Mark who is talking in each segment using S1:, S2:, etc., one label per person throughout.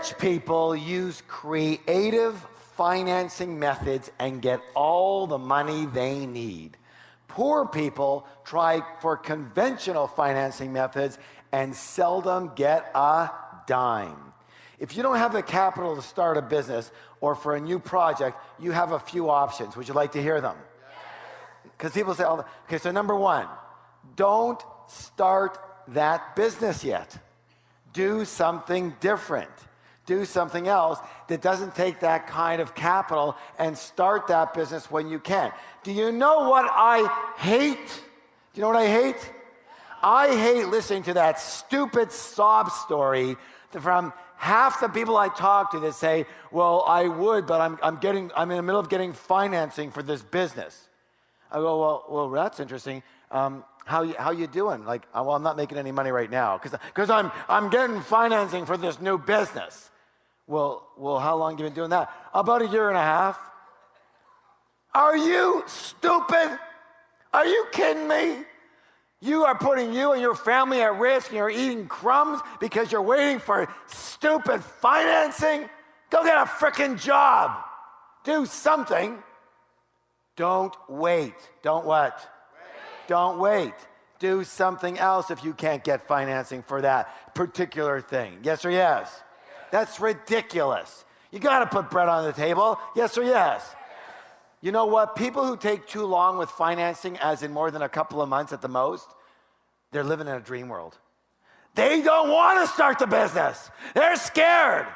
S1: Rich people use creative financing methods and get all the money they need. Poor people try for conventional financing methods and seldom get a dime. If you don't have the capital to start a business or for a new project, you have a few options. Would you like to hear them? Because people say, okay, so number one, don't start that business yet. Do something different. Do something else that doesn't take that kind of capital and start that business when you can. Do you know what I hate? Do you know what I hate? I hate listening to that stupid sob story from half the people I talk to that say, well, I would, but I'm in the middle of getting financing for this business. I go, well, that's interesting. How you doing? Like, well, I'm not making any money right now because I'm getting financing for this new business. Well, how long have you been doing that? About a year and a half. Are you stupid? Are you kidding me? You are putting you and your family at risk and you're eating crumbs because you're waiting for stupid financing? Go get a frickin' job. Do something. Don't wait. Don't what? Don't wait. Do something else if you can't get financing for that particular thing. Yes or yes? That's ridiculous. You got to put bread on the table. Yes or yes? You know what? People who take too long with financing, as in more than a couple of months at the most, they're living in a dream world. They don't want to start the business. They're scared.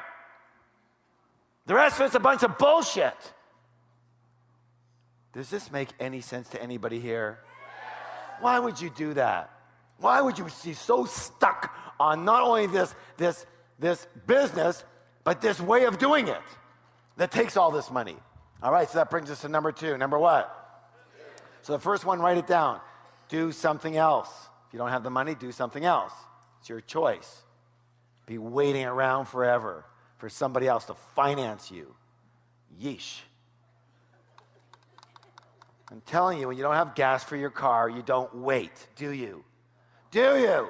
S1: The rest of it's a bunch of bullshit. Does this make any sense to anybody here? Why would you do that? Why would you be so stuck on not only this business, but this way of doing it that takes all this money? All right, so that brings us to number two. Number what? So the first one, write it down. Do something else. If you don't have the money, do something else. It's your choice. Be waiting around forever for somebody else to finance you. Yeesh. I'm telling you, when you don't have gas for your car, you don't wait, do you? Do you? No.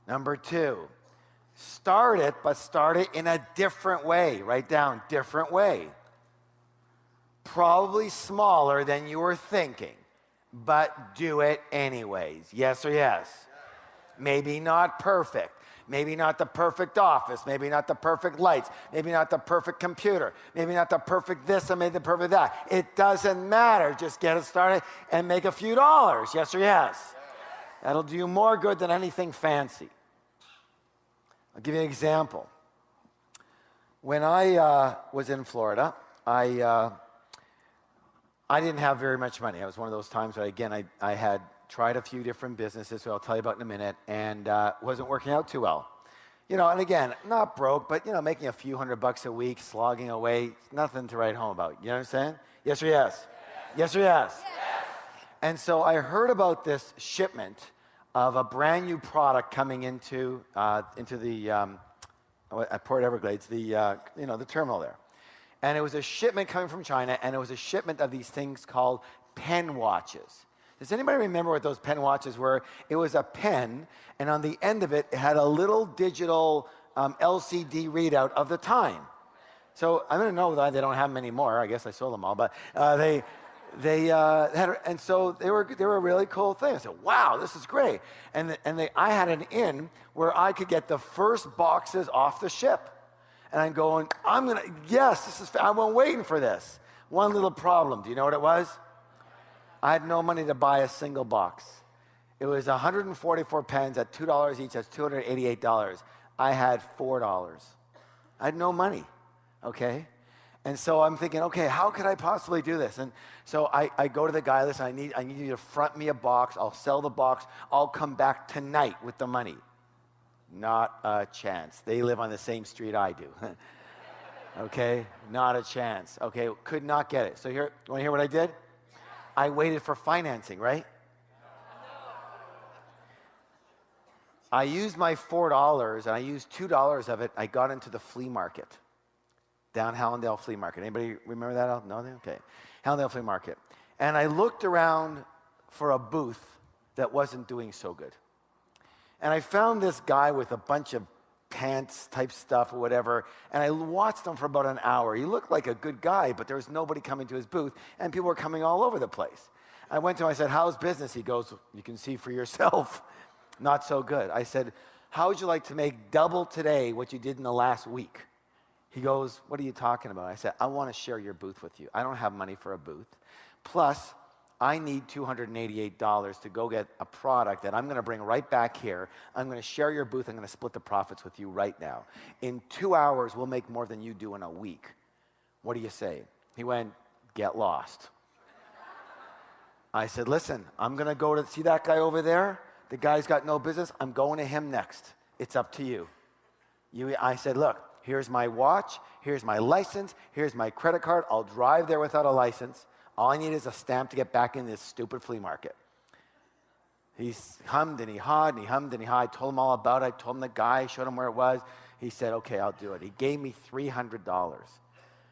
S1: Number two, start it, but start it in a different way. Write down, different way. Probably smaller than you were thinking, but do it anyways. Yes or yes? Maybe not perfect. Maybe not the perfect office, maybe not the perfect lights, maybe not the perfect computer, maybe not the perfect this and maybe the perfect that. It doesn't matter. Just get it started and make a few dollars. Yes or yes? That'll do you more good than anything fancy. I'll give you an example. When I was in Florida, I didn't have very much money. It was one of those times where, again, I had tried a few different businesses, so I'll tell you about in a minute, and wasn't working out too well. You know, and again, not broke, but, you know, making a few $100 a week, slogging away, nothing to write home about. You know what I'm saying? Yes or yes? Yes or yes? Yes. And so I heard about this shipment of a brand new product coming into the, at Port Everglades, the terminal there. And it was a shipment coming from China, and it was a shipment of these things called pen watches. Does anybody remember what those pen watches were? It was a pen, and on the end of it, it had a little digital LCD readout of the time. So I don't know why they don't have them anymore. I guess I sold them all, but they had, and so they were a really cool thing. I said, "Wow, this is great!" And I had an in where I could get the first boxes off the ship, and I'm going, I'm waiting for this. One little problem. Do you know what it was? I had no money to buy a single box. It was 144 pens at $2 each. That's $288. I had $4. I had no money, okay? And so I'm thinking, okay, how could I possibly do this? And so I go to the guy, listen, I need you to front me a box. I'll sell the box. I'll come back tonight with the money. Not a chance. They live on the same street I do. Okay, not a chance. Okay, could not get it. So here, you want to hear what I did? I waited for financing, right? I used my $4 and I used $2 of it. I got into the flea market, down Hallandale Flea Market. Anybody remember that? No? Okay. Hallandale Flea Market. And I looked around for a booth that wasn't doing so good. And I found this guy with a bunch of pants type stuff or whatever, and I watched him for about an hour. He looked like a good guy, but there was nobody coming to his booth, and people were coming all over the place. I went to him, I said, how's business? He goes, you can see for yourself, not so good. I said, how would you like to make double today what you did in the last week? He goes, what are you talking about? I said, I want to share your booth with you. I don't have money for a booth. Plus, I need $288 to go get a product that I'm going to bring right back here. I'm going to share your booth. I'm going to split the profits with you right now. In 2 hours, we'll make more than you do in a week. What do you say? He went, get lost. I said, listen, I'm going to go to, see that guy over there? The guy's got no business. I'm going to him next. It's up to you. I said, look, here's my watch. Here's my license. Here's my credit card. I'll drive there without a license. All I need is a stamp to get back in this stupid flea market. He hummed and he hawed and he hummed and he hawed. I told him all about it. I told him the guy, showed him where it was. He said, okay, I'll do it. He gave me $300.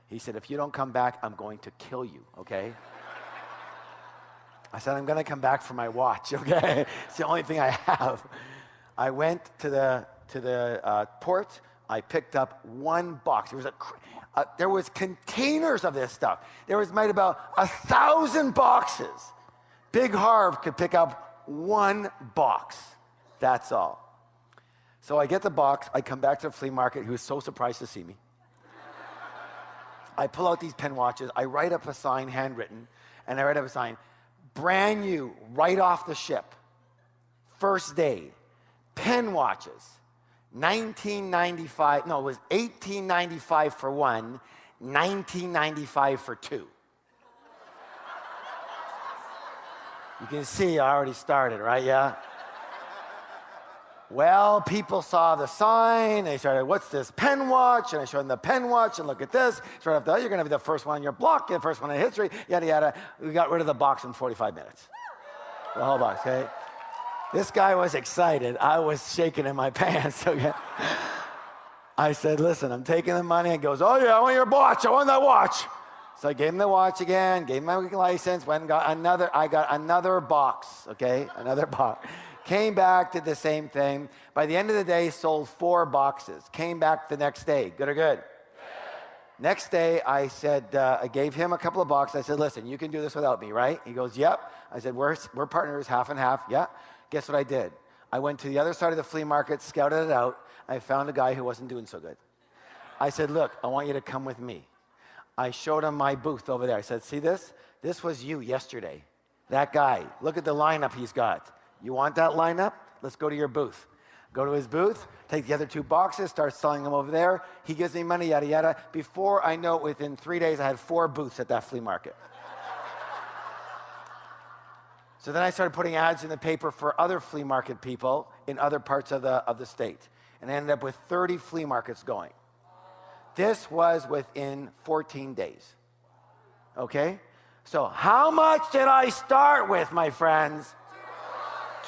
S1: He said, if you don't come back, I'm going to kill you, okay? I said, I'm going to come back for my watch, okay? It's the only thing I have. I went to the port. I picked up one box. There was containers of this stuff. There was made about 1,000 boxes. Big Harv could pick up one box. That's all. So I get the box. I come back to the flea market. He was so surprised to see me. I pull out these pen watches. I write up a sign, handwritten, and I write up a sign, brand new, right off the ship. First day. Pen watches. 1995, no, it was 1895 for one, 1995 for two. You can see I already started, right? Yeah. Well, people saw the sign. They started, what's this pen watch? And I showed them the pen watch, and look at this. Sort of, you're going to be the first one on your block, the first one in history, yada, yada. We got rid of the box in 45 minutes. The whole box, okay? This guy was excited. I was shaking in my pants, okay? I said, listen, I'm taking the money. And he goes, oh, yeah, I want your watch. I want that watch. So I gave him the watch again, gave him my license, went and got another. I got another box, okay? Another box. Came back, did the same thing. By the end of the day, sold 4 boxes. Came back the next day. Good or good? Good. Next day, I said, I gave him a couple of boxes. I said, listen, you can do this without me, right? He goes, yep. I said, we're partners, half and half. Yeah. Guess what I did? I went to the other side of the flea market, scouted it out. I found a guy who wasn't doing so good. I said, look, I want you to come with me. I showed him my booth over there. I said, see this? This was you yesterday. That guy. Look at the lineup he's got. You want that lineup? Let's go to your booth. Go to his booth, take the other 2 boxes, start selling them over there. He gives me money, yada, yada. Before I know it, within 3 days, I had 4 booths at that flea market. So then I started putting ads in the paper for other flea market people in other parts of the state. And I ended up with 30 flea markets going. This was within 14 days. Okay? So how much did I start with, my friends?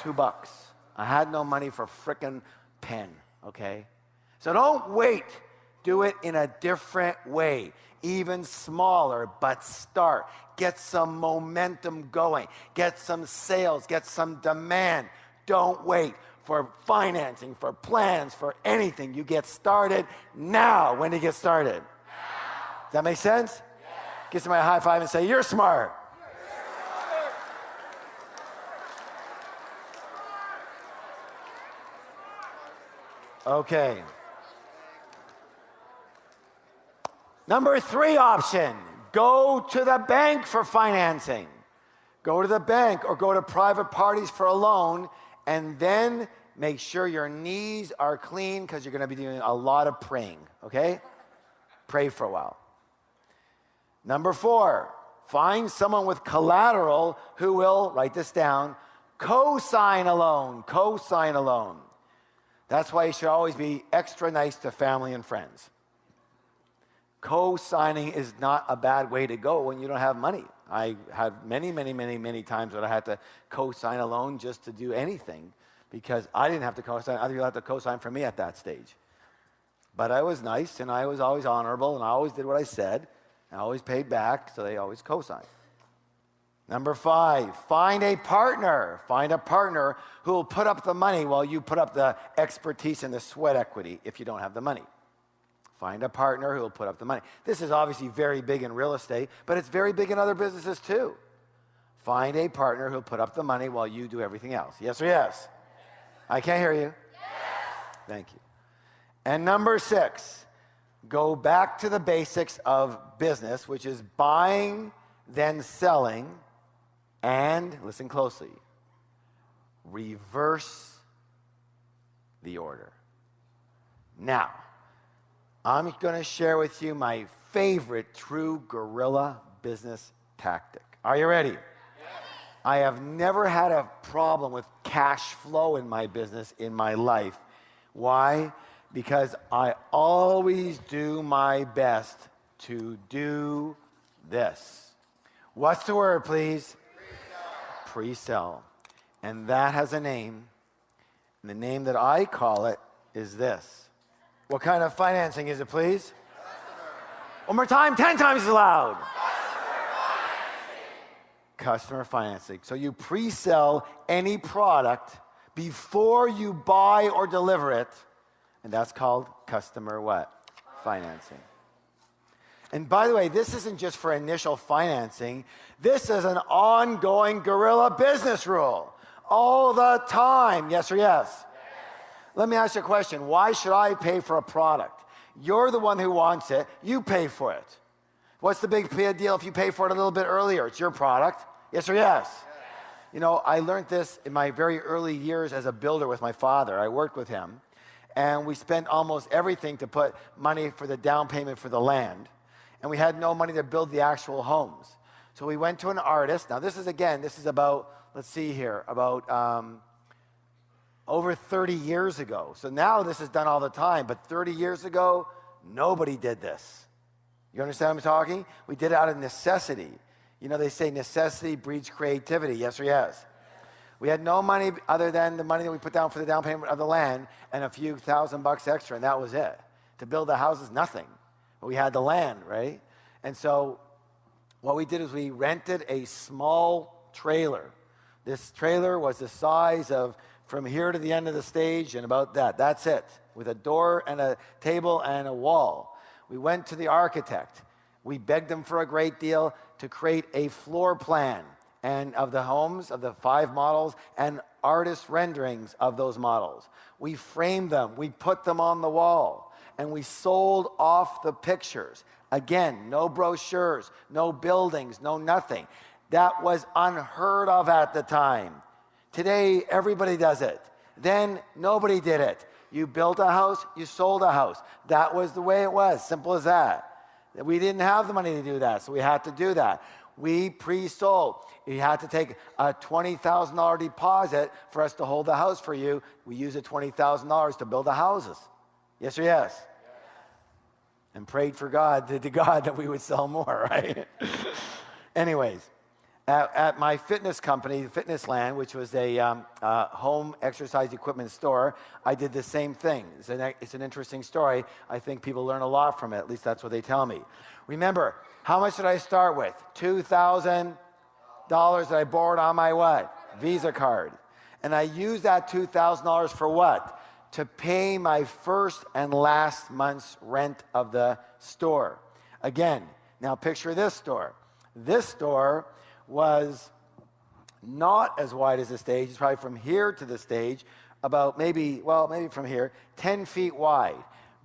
S1: $2. I had no money for frickin' pen, okay? So don't wait. Do it in a different way, even smaller, but start. Get some momentum going. Get some sales. Get some demand. Don't wait for financing, for plans, for anything. You get started now. When do you get started? Now. Does that make sense? Yes. Give somebody a high five and say, you're smart. Okay. Number 3 option, go to the bank for financing. Go to the bank or go to private parties for a loan, and then make sure your knees are clean because you're going to be doing a lot of praying, okay? Pray for a while. Number 4, find someone with collateral who will, write this down, co-sign a loan, co-sign a loan. That's why you should always be extra nice to family and friends. Co-signing is not a bad way to go when you don't have money. I had many times that I had to co-sign a loan just to do anything because I didn't have to co-sign. Other people had to co-sign for me at that stage. But I was nice, and I was always honorable, and I always did what I said, and I always paid back, so they always co-signed. Number 5, find a partner. Find a partner who will put up the money while you put up the expertise and the sweat equity if you don't have the money. Find a partner who will put up the money. This is obviously very big in real estate, but it's very big in other businesses too. Find a partner who will put up the money while you do everything else. Yes or yes? I can't hear you. Yes. Thank you. And number 6, go back to the basics of business, which is buying, then selling, and, listen closely, reverse the order. Now, I'm going to share with you my favorite true guerrilla business tactic. Are you ready? Yes. I have never had a problem with cash flow in my business in my life. Why? Because I always do my best to do this. What's the word, please? Pre-sell. And that has a name. And the name that I call it is this. What kind of financing is it, please? One more time, 10 times as loud. Customer financing. So you pre-sell any product before you buy or deliver it. And that's called customer what? Financing. And by the way, this isn't just for initial financing. This is an ongoing guerrilla business rule. All the time. Yes or yes? Let me ask you a question. Why should I pay for a product? You're the one who wants it. You pay for it. What's the big deal if you pay for it a little bit earlier? It's your product. Yes or yes? You know, I learned this in my very early years as a builder with my father. I worked with him. And we spent almost everything to put money for the down payment for the land. And we had no money to build the actual homes. So we went to an artist. Now this is about, let's see here, about over 30 years ago. So now this is done all the time, but 30 years ago, nobody did this. You understand what I'm talking? We did it out of necessity. You know, they say necessity breeds creativity, yes or yes? We had no money other than the money that we put down for the down payment of the land and a few $1,000 extra, and that was it. To build the house is nothing. But we had the land, right? And so what we did is we rented a small trailer. This trailer was the size of from here to the end of the stage and about that. That's it, with a door and a table and a wall. We went to the architect. We begged him for a great deal to create a floor plan and of the homes, of the 5 models, and artist renderings of those models. We framed them, we put them on the wall, and we sold off the pictures. Again, no brochures, no buildings, no nothing. That was unheard of at the time. Today, everybody does it. Then, nobody did it. You built a house, you sold a house. That was the way it was, simple as that. We didn't have the money to do that, so we had to do that. We pre-sold. You had to take a $20,000 deposit for us to hold the house for you. We used the $20,000 to build the houses. Yes or yes? And prayed for God, to God, that we would sell more, right? Anyways, at my fitness company, Fitnessland, which was a home exercise equipment store, I did the same thing. It's an interesting story. I think people learn a lot from it. At least that's what they tell me. Remember, how much did I start with? $2,000 that I borrowed on my what? Visa card. And I used that $2,000 for what? To pay my first and last month's rent of the store. Again, now picture this store. This store was not as wide as the stage. It's probably from here to the stage, about maybe from here, 10 feet wide,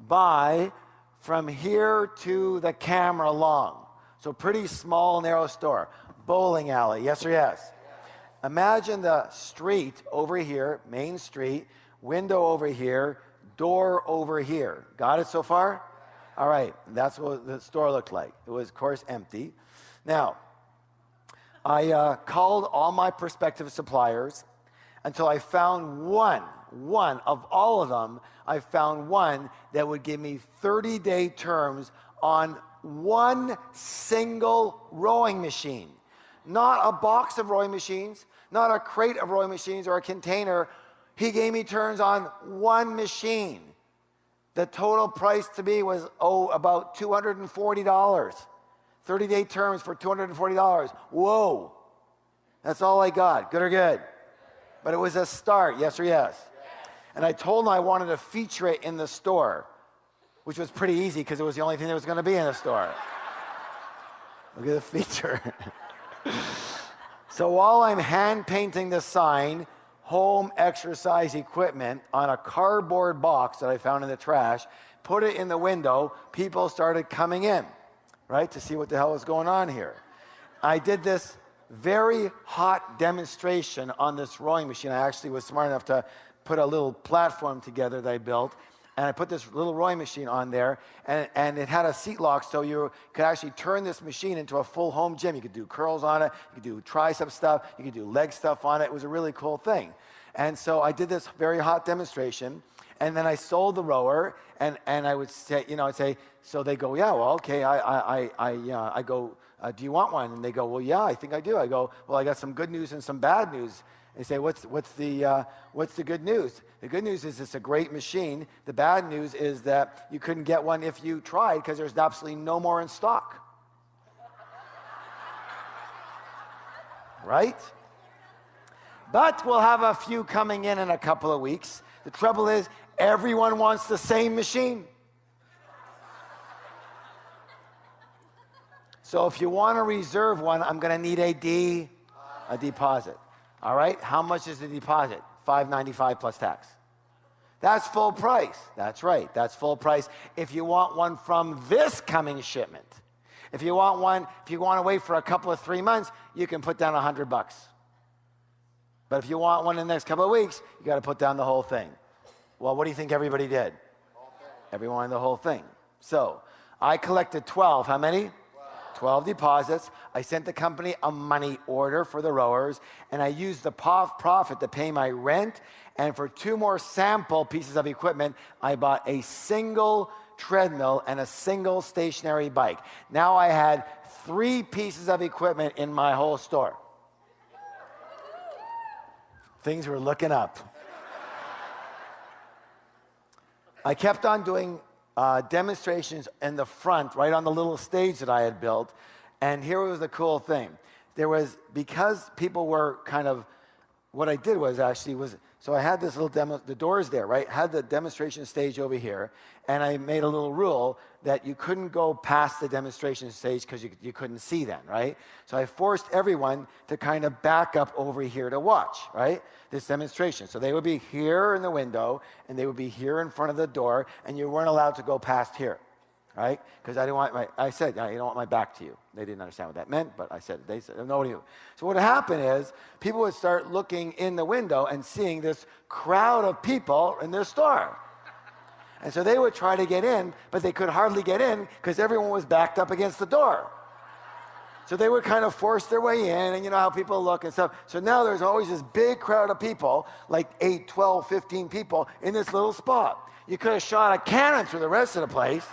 S1: by from here to the camera long. So pretty small, narrow store. Bowling alley, yes or yes? Imagine the street over here, Main Street, window over here, door over here. Got it so far? All right, that's what the store looked like. It was, of course, empty. Now, I called all my prospective suppliers until I found one of all of them, I found one that would give me 30-day terms on one single rowing machine. Not a box of rowing machines, not a crate of rowing machines or a container. He gave me terms on one machine. The total price to me was, about $240. 30-day terms for $240. Whoa. That's all I got. Good or good? But it was a start. Yes or yes? And I told them I wanted to feature it in the store, which was pretty easy because it was the only thing that was going to be in the store. Look at the feature. So while I'm hand painting the sign, home exercise equipment, on a cardboard box that I found in the trash, put it in the window, people started coming in, right, to see what the hell was going on here. I did this very hot demonstration on this rowing machine. I actually was smart enough to put a little platform together that I built, and I put this little rowing machine on there, and it had a seat lock, so you could actually turn this machine into a full home gym. You could do curls on it, you could do tricep stuff, you could do leg stuff on it. It was a really cool thing. And so I did this very hot demonstration, and then I sold the rower, and I would say, I'd say, so they go, yeah, well, okay, I go, do you want one? And they go, well, yeah, I think I do. I go, well, I got some good news and some bad news. They say, what's the good news? The good news is it's a great machine. The bad news is that you couldn't get one if you tried because there's absolutely no more in stock. Right? But we'll have a few coming in a couple of weeks. The trouble is, everyone wants the same machine. So if you want to reserve one, I'm going to need a deposit. All right? How much is the deposit? $5.95 plus tax. That's full price. That's right. That's full price. If you want one from this coming shipment, if you want to wait for a couple of 3 months, you can put down $100. But if you want one in the next couple of weeks, you got to put down the whole thing. Well, what do you think everybody did? Everyone wanted the whole thing. So I collected 12. How many? 12 deposits. I sent the company a money order for the rowers, and I used the profit to pay my rent. And for 2 more sample pieces of equipment, I bought a single treadmill and a single stationary bike. Now I had 3 pieces of equipment in my whole store. Things were looking up. I kept on doing demonstrations in the front, right on the little stage that I had built. And here was the cool thing. Because people were kind of, what I did was so I had this little demo, the doors there, right? Had the demonstration stage over here, and I made a little rule that you couldn't go past the demonstration stage because you couldn't see then, right? So I forced everyone to kind of back up over here to watch, right? This demonstration. So they would be here in the window, and they would be here in front of the door, and you weren't allowed to go past here, right? Because I said, you don't want my back to you. They didn't understand what that meant, but they said, nobody knew. So what would happen is people would start looking in the window and seeing this crowd of people in their store. And so they would try to get in, but they could hardly get in because everyone was backed up against the door. So they would kind of force their way in, and you know how people look and stuff. So now there's always this big crowd of people, like 8, 12, 15 people in this little spot. You could have shot a cannon through the rest of the place.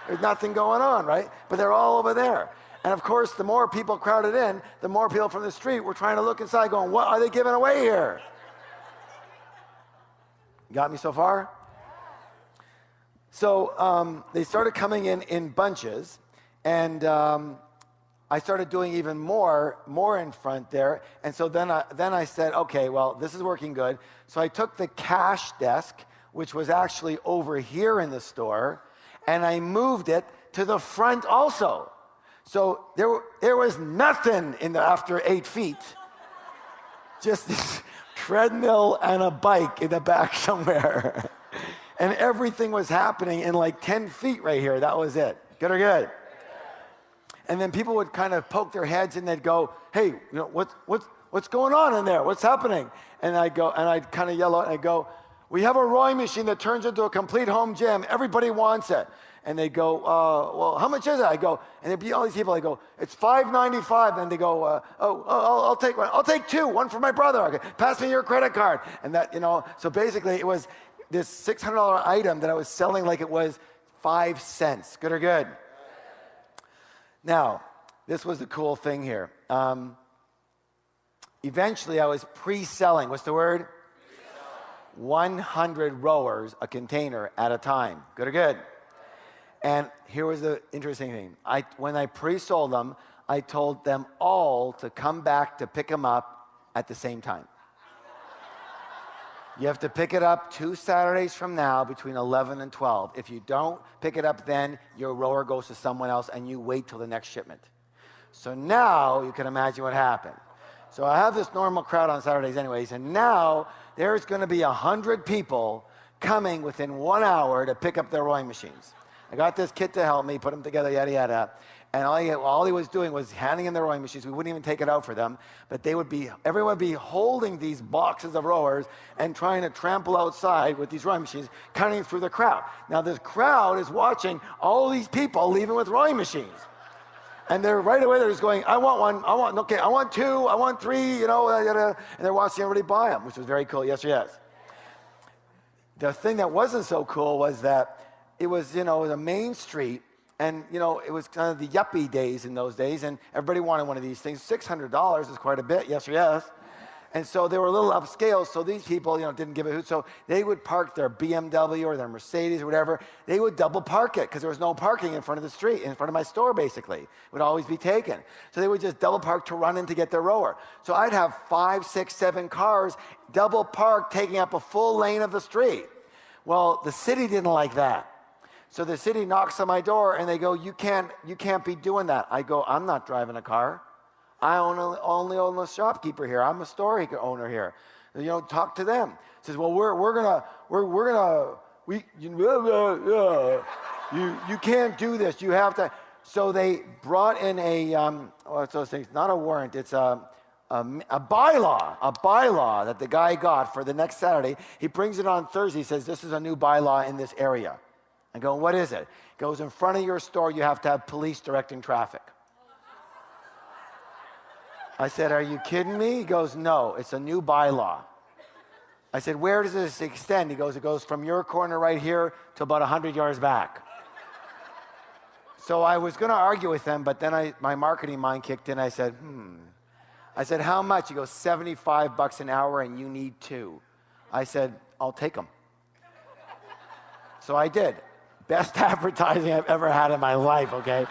S1: There's nothing going on, right? But they're all over there. And of course, the more people crowded in, the more people from the street were trying to look inside going, what are they giving away here? Got me so far? So they started coming in bunches, and I started doing even more in front there. And so then I said, okay, well, this is working good. So I took the cash desk, which was actually over here in the store, and I moved it to the front also. So there was nothing after 8 feet, just this treadmill and a bike in the back somewhere. And everything was happening in like 10 feet right here. That was it. Good or good? And then people would kind of poke their heads and they'd go, hey, what's going on in there? What's happening? And I'd kind of yell out and I'd go, we have a rowing machine that turns into a complete home gym. Everybody wants it. And they go, well, how much is it? I go, and there'd be all these people. I go, it's $5.95. And they go, I'll take one. I'll take 2, one for my brother. Okay, pass me your credit card. And that, so basically it was this $600 item that I was selling like it was 5 cents. Good or good? Now, this was the cool thing here. Eventually I was pre-selling. What's the word? 100 rowers a container at a time. Good or good? And here was the interesting thing. When I pre-sold them, I told them all to come back to pick them up at the same time. You have to pick it up 2 Saturdays from now between 11 and 12. If you don't pick it up then, your rower goes to someone else and you wait till the next shipment. So now you can imagine what happened. So I have this normal crowd on Saturdays anyways, and now there's going to be 100 people coming within 1 hour to pick up their rowing machines. I got this kid to help me, put them together, yada, yada. And all he was doing was handing in the rowing machines. We wouldn't even take it out for them, but everyone would be holding these boxes of rowers and trying to trample outside with these rowing machines, cutting through the crowd. Now this crowd is watching all these people leaving with rowing machines. And they're right away, they're just going, I want one, I want 2, I want 3, you know, and they're watching everybody buy them, which was very cool, yes or yes. The thing that wasn't so cool was that it was, you know, the main street, and, you know, it was kind of the yuppie days in those days, and everybody wanted one of these things. $600 is quite a bit, yes or yes. And so they were a little upscale, so these people, you know, didn't give a hoot. So they would park their BMW or their Mercedes or whatever. They would double park it because there was no parking in front of the street, in front of my store, basically. It would always be taken. So they would just double park to run in to get their rower. So I'd have 5, 6, 7 cars double parked, taking up a full lane of the street. Well, the city didn't like that. So the city knocks on my door and they go, you can't be doing that. I go, I'm not driving a car. I only own the shopkeeper here. I'm a store owner here. You know, talk to them. Says, well, you can't do this. You have to. So they brought in what's those things? Not a warrant. It's a bylaw that the guy got for the next Saturday. He brings it on Thursday. He says, this is a new bylaw in this area. I go, what is it? He goes, in front of your store, you have to have police directing traffic. I said, are you kidding me? He goes, no, it's a new bylaw. I said, where does this extend? He goes, it goes from your corner right here to about 100 yards back. So I was going to argue with him, but then my marketing mind kicked in. I said, I said, how much? He goes, $75 an hour and you need 2. I said, I'll take them. So I did. Best advertising I've ever had in my life, okay?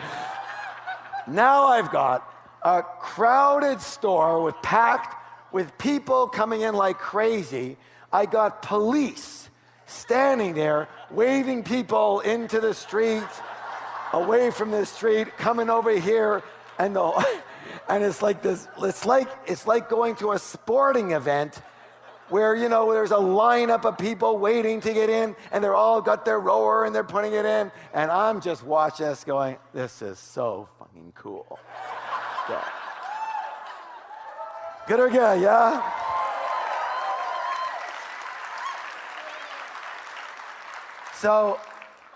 S1: Now I've got a crowded store packed with people coming in like crazy. I got police standing there waving people into the street, away from the street, coming over here, and it's like this. It's like going to a sporting event where, you know, there's a lineup of people waiting to get in, and they're all got their rower and they're putting it in, and I'm just watching this going, this is so fucking cool. Yeah. Good or good, yeah? So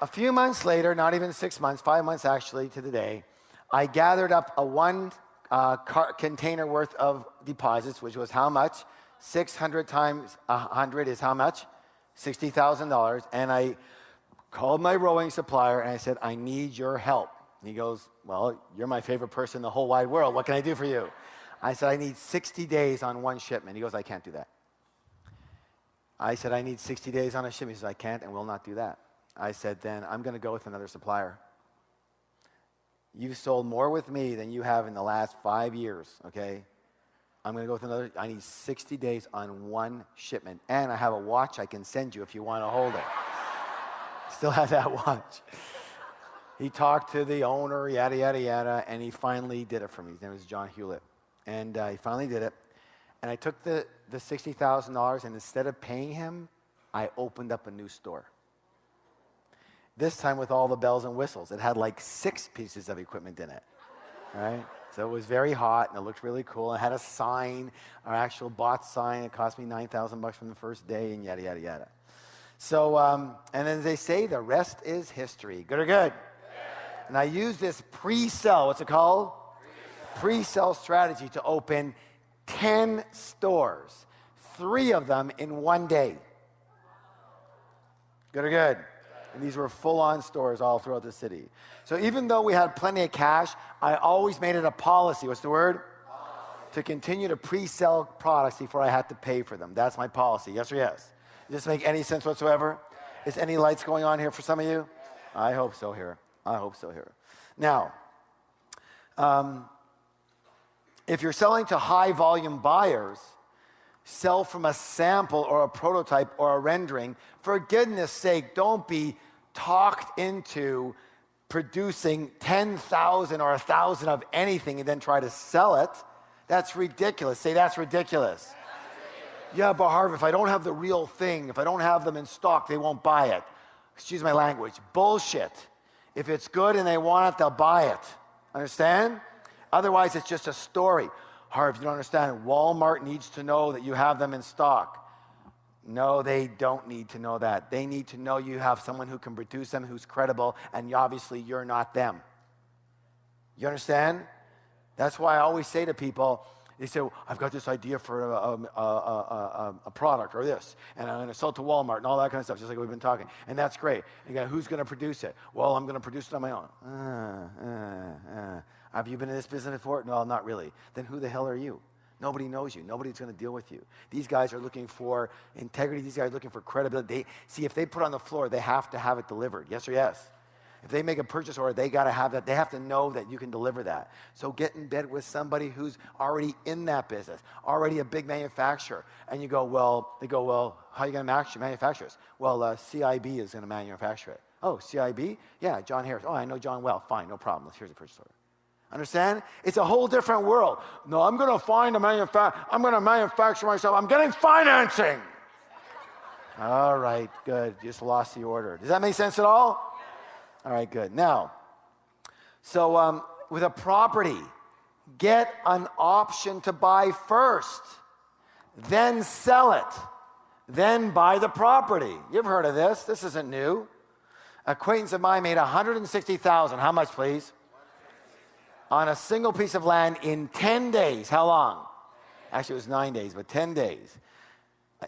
S1: a few months later, not even 6 months, 5 months actually to the day, I gathered up a 1 container worth of deposits, which was how much? 600 times 100 is how much? $60,000. And I called my rowing supplier and I said, I need your help. And he goes, well, you're my favorite person in the whole wide world. What can I do for you? I said, I need 60 days on 1 shipment. He goes, I can't do that. I said, I need 60 days on a shipment. He says, I can't and will not do that. I said, then I'm going to go with another supplier. You've sold more with me than you have in the last 5 years, okay? I'm going to go with another. I need 60 days on 1 shipment. And I have a watch I can send you if you want to hold it. Still have that watch. He talked to the owner, yada, yada, yada, and he finally did it for me. His name was John Hewlett. And he finally did it. And I took the $60,000, and instead of paying him, I opened up a new store. This time with all the bells and whistles. It had like 6 pieces of equipment in it, right? So it was very hot, and it looked really cool. It had a sign, our actual bought sign. It cost me $9,000 from the first day, and yada, yada, yada. So, and then they say the rest is history. Good or good? Yeah. And I use this pre-sell, what's it called? Pre-sell strategy to open 10 stores, 3 of them in 1 day. Good or good? And these were full-on stores all throughout the city. So even though we had plenty of cash, I always made it a policy. What's the word? Policy. To continue to pre-sell products before I had to pay for them. That's my policy. Yes or yes? Does this make any sense whatsoever? Is any lights going on here for some of you? I hope so here. I hope so here. Now, If you're selling to high volume buyers, sell from a sample or a prototype or a rendering. For goodness sake, don't be talked into producing 10,000 or 1,000 of anything and then try to sell it. That's ridiculous. Say, that's ridiculous. Yeah, but Harv, if I don't have the real thing, if I don't have them in stock, they won't buy it. Excuse my language. Bullshit. If it's good and they want it, they'll buy it. Understand? Otherwise, it's just a story. Harv, you don't understand. Walmart needs to know that you have them in stock. No, they don't need to know that. They need to know you have someone who can produce them, who's credible, and obviously you're not them. You understand? That's why I always say to people, they say, I've got this idea for a product or this, and I'm going to sell it to Walmart and all that kind of stuff, just like we've been talking. And that's great. And you go, who's going to produce it? Well, I'm going to produce it on my own. Have you been in this business before? No, not really. Then who the hell are you? Nobody knows you. Nobody's going to deal with you. These guys are looking for integrity. These guys are looking for credibility. See, if they put on the floor, they have to have it delivered. Yes or yes? If they make a purchase order, they got to have that. They have to know that you can deliver that. So get in bed with somebody who's already in that business, already a big manufacturer. And you go, they go, how are you going to manufacture this? Well, CIB is going to manufacture it. Oh, CIB? Yeah, John Harris. Oh, I know John well. Fine, no problem. Here's a purchase order. Understand? It's a whole different world. No, I'm going to find a manufacturer. I'm going to manufacture myself. I'm getting financing. All right, good. Just lost the order. Does that make sense at all? All right, good. Now, so with a property, get an option to buy first, then sell it, then buy the property. You've heard of this. This isn't new. Acquaintance of mine made $160,000. How much, please? On a single piece of land in 10 days. How long? Actually, it was 9 days, but 10 days.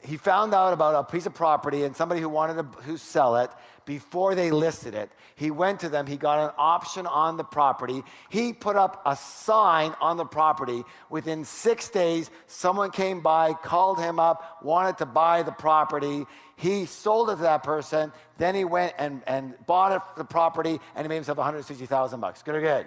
S1: He found out about a piece of property and somebody who wanted to sell it before they listed it. He went to them. He got an option on the property. He put up a sign on the property. Within 6 days, someone came by, called him up, wanted to buy the property. He sold it to that person. Then he went and bought it, the property, and he made himself $160,000. Good or good?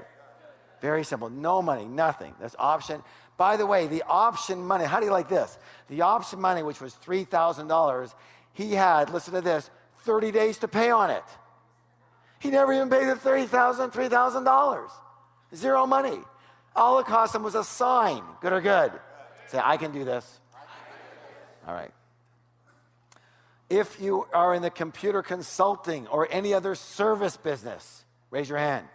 S1: Very simple. No money, nothing. That's option. By the way, the option money, how do you like this? The option money, which was $3,000, he had, listen to this, 30 days to pay on it. He never even paid the $3,000. Zero money. All it cost him was a sign. Good or good? Say, I can do this. All right. If you are in the computer consulting or any other service business, raise your hand.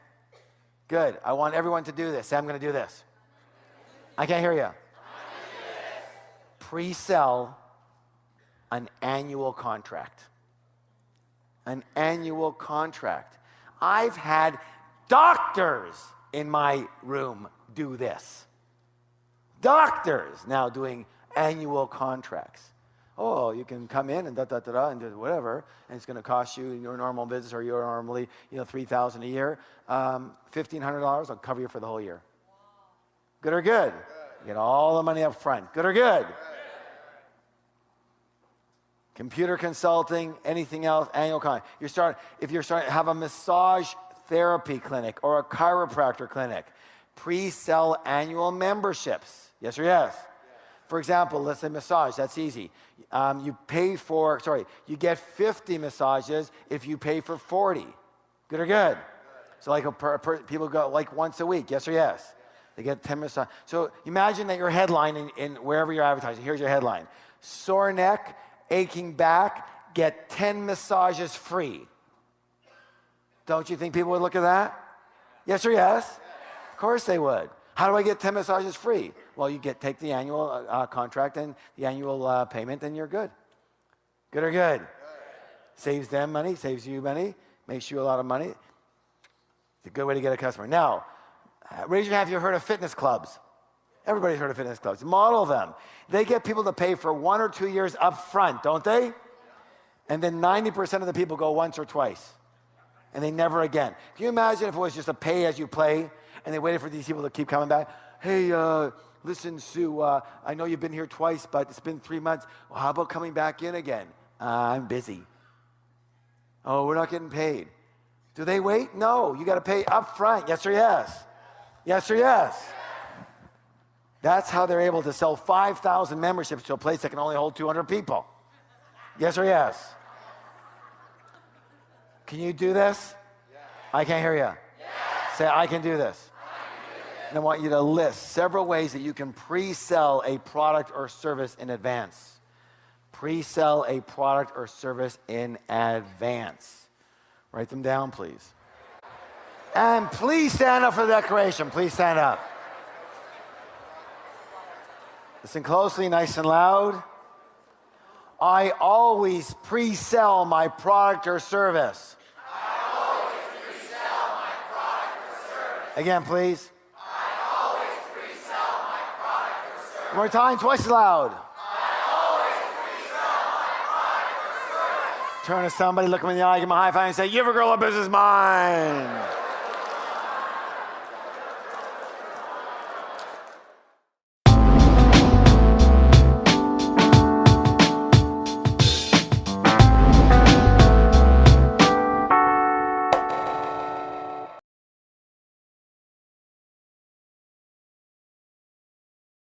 S1: Good. I want everyone to do this. Say, I'm going to do this. I can't hear you. Pre-sell an annual contract. An annual contract. I've had doctors in my room do this. Doctors now doing annual contracts. Oh, you can come in and da-da-da-da and do whatever, and it's going to cost you in your normal business or you're normally, $3,000 a year, $1,500, I'll cover you for the whole year. Good or good? You get all the money up front. Good or good? Computer consulting, anything else, annual contract. If you're starting to have a massage therapy clinic or a chiropractor clinic, pre-sell annual memberships. Yes or yes? For example, let's say massage, that's easy. You get 50 massages if you pay for 40. Good or good? So like people go like once a week, yes or yes? They get 10 massages. So imagine that your headline in wherever you're advertising, here's your headline. Sore neck, aching back, get 10 massages free. Don't you think people would look at that? Yes or yes? Of course they would. How do I get 10 massages free? Well, you take the annual contract and the annual payment, and you're good. Good or good? Saves them money, saves you money, makes you a lot of money. It's a good way to get a customer. Now, raise your hand if you've heard of fitness clubs. Everybody's heard of fitness clubs. Model them. They get people to pay for 1 or 2 years up front, don't they? And then 90% of the people go once or twice. And they never again. Can you imagine if it was just a pay-as-you-play, and they waited for these people to keep coming back? Hey, listen, Sue, I know you've been here twice, but it's been 3 months. Well, how about coming back in again? I'm busy. Oh, we're not getting paid. Do they wait? No, you got to pay up front. Yes or yes? Yes or yes? That's how they're able to sell 5,000 memberships to a place that can only hold 200 people. Yes or yes? Can you do this? Yes. I can't hear you. Yes. Say, I can do this. And I want you to list several ways that you can pre-sell a product or service in advance. Pre-sell a product or service in advance. Write them down, please. And please stand up for the declaration. Please stand up. Listen closely, nice and loud. I always pre-sell my product or service.
S2: I always pre-sell my product or service.
S1: Again, please.
S2: I always pre-sell my product or service.
S1: One more time, twice as loud.
S2: I always pre-sell my product or service.
S1: Turn to somebody, look them in the eye, give them a high five, and say, "You have a girl, a business mind."